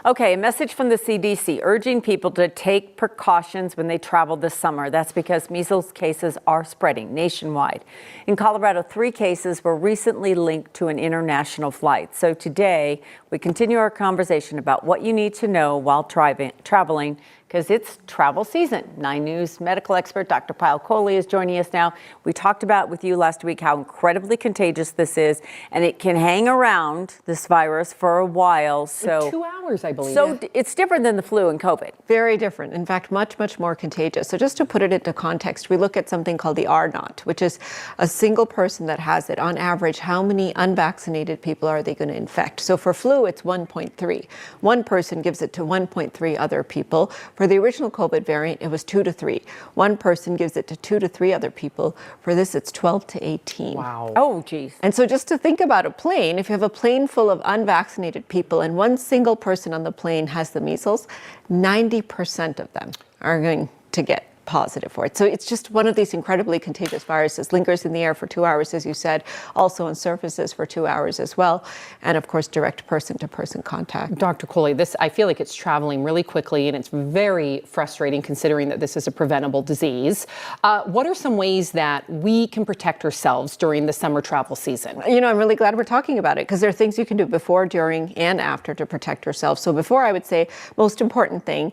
Okay, a message from the CDC urging people to take precautions when they travel this summer. That's because measles cases are spreading nationwide. In Colorado, 3 cases were recently linked to an international flight. So today, we continue our conversation about what you need to know while traveling, because it's travel season. 9 News medical expert Dr. Payal Kohli is joining us now. We talked about with you last week how incredibly contagious this is, and it can hang around, this virus, for a while. So 2 hours, I believe. So it's different than the flu and COVID. Very different. In fact, much, much more contagious. So just to put it into context, we look at something called the R0, which is a single person that has it. On average, how many unvaccinated people are they going to infect? So for flu, it's 1.3. One person gives it to 1.3 other people. For the original COVID variant, it was 2 to 3. One person gives it to 2 to 3 other people. For this, it's 12 to 18. Wow. Oh, geez. And so just to think about a plane, if you have a plane full of unvaccinated people and one single person on the plane has the measles, 90% of them are going to get positive for it. So it's just one of these incredibly contagious viruses. Lingers in the air for 2 hours, as you said, also on surfaces for 2 hours as well. And of course, direct person-to-person contact. Dr. Kohli, I feel like it's traveling really quickly, and it's very frustrating considering that this is a preventable disease. What are some ways that we can protect ourselves during the summer travel season? You know, I'm really glad we're talking about it, because there are things you can do before, during, and after to protect yourself. So before, I would say, most important thing,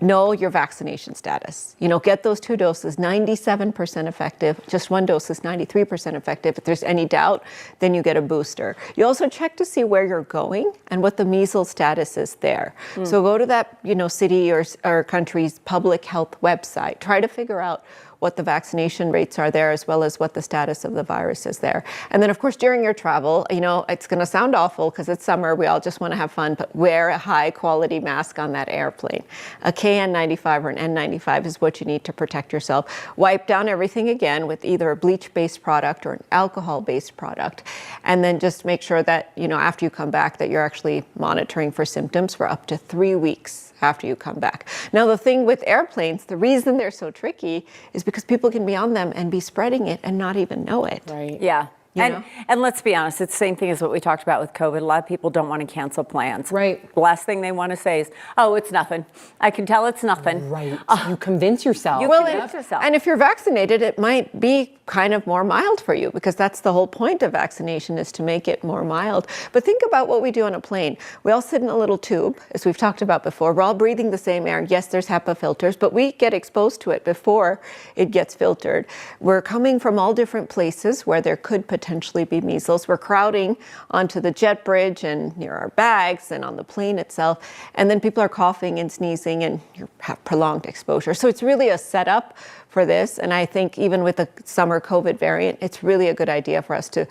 know your vaccination status. You know, get those 2 doses, 97% effective. Just 1 dose is 93% effective. If there's any doubt, then you get a booster. You also check to see where you're going and what the measles status is there. So go to that, city or country's public health website. Try to figure out what the vaccination rates are there, as well as what the status of the virus is there. And then, of course, during your travel, it's going to sound awful because it's summer. We all just want to have fun, but wear a high-quality mask on that airplane. A KN95 or an N95 is what you need to protect yourself. Wipe down everything again with either a bleach-based product or an alcohol-based product. And then just make sure that, after you come back, that you're actually monitoring for symptoms for up to 3 weeks after you come back. Now, the thing with airplanes, the reason they're so tricky is because people can be on them and be spreading it and not even know it. Right. Yeah. And let's be honest, it's the same thing as what we talked about with COVID. A lot of people don't want to cancel plans. Right. The last thing they want to say is, oh, it's nothing. I can tell it's nothing. Right. You convince yourself. And if you're vaccinated, it might be kind of more mild for you, because that's the whole point of vaccination, is to make it more mild. But think about what we do on a plane. We all sit in a little tube, as we've talked about before. We're all breathing the same air. Yes, there's HEPA filters, but we get exposed to it before it gets filtered. We're coming from all different places where there could potentially be measles. We're crowding onto the jet bridge and near our bags and on the plane itself. And then people are coughing and sneezing, and you have prolonged exposure. So it's really a setup for this. And I think even with the summer COVID variant, it's really a good idea for us to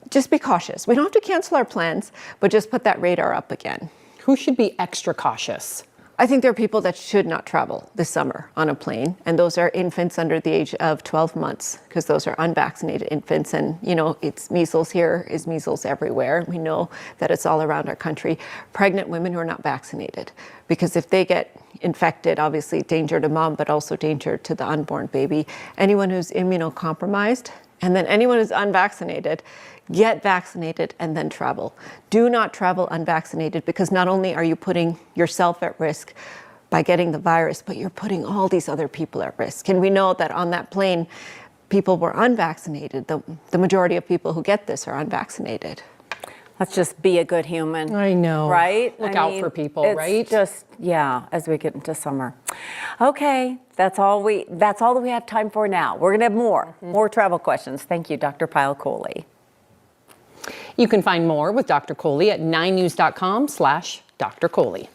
just be cautious. We don't have to cancel our plans, but just put that radar up again. Who should be extra cautious? I think there are people that should not travel this summer on a plane, and those are infants under the age of 12 months, because those are unvaccinated infants. And, it's measles here is measles everywhere. We know that it's all around our country. Pregnant women who are not vaccinated, because if they get infected, obviously danger to mom, but also danger to the unborn baby. Anyone who's immunocompromised, and then anyone who's unvaccinated, get vaccinated and then travel. Do not travel unvaccinated, because not only are you putting yourself at risk by getting the virus, but you're putting all these other people at risk. And we know that on that plane, people were unvaccinated. The majority of people who get this are unvaccinated. Let's just be a good human. I know. Right? Look out for people, right? Just, as we get into summer. Okay, that's all that we have time for now. We're gonna have more travel questions. Thank you, Dr. Payal Kohli. You can find more with Dr. Kohli at 9news.com/Dr. Kohli.